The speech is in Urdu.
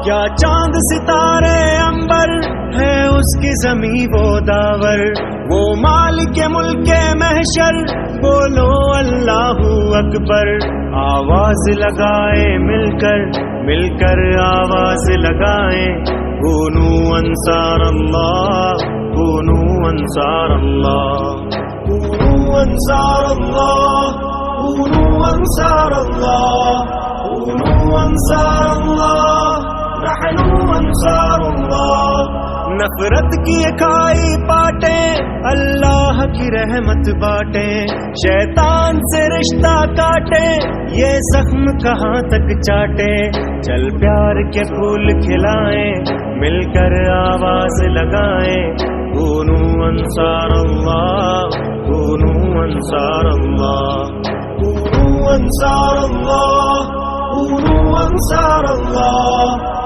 کیا چاند ستارے انبر ہے اس کی زمین وہ داور، وہ مالک ملک محشر، بولو اللہ اکبر۔ آواز لگائے مل کر آواز لگائیں، کونوا انصار اللہ، کونوا انصار اللہ، کونوا انصار اللہ، کونوا انصار اللہ، کونوا انصار اللہ، نحن انصار اللہ۔ نفرت کی کھائی پاٹیں، اللہ کی رحمت بانٹیں، شیطان سے رشتہ کاٹیں، یہ زخم کہاں تک چاٹیں، چل پیار کے پھول کھلائیں، مل کر آواز لگائیں، کونوا انصار اللہ، کونوا انصار اللہ، کونوا انصار اللہ، کونوا انصار اللہ۔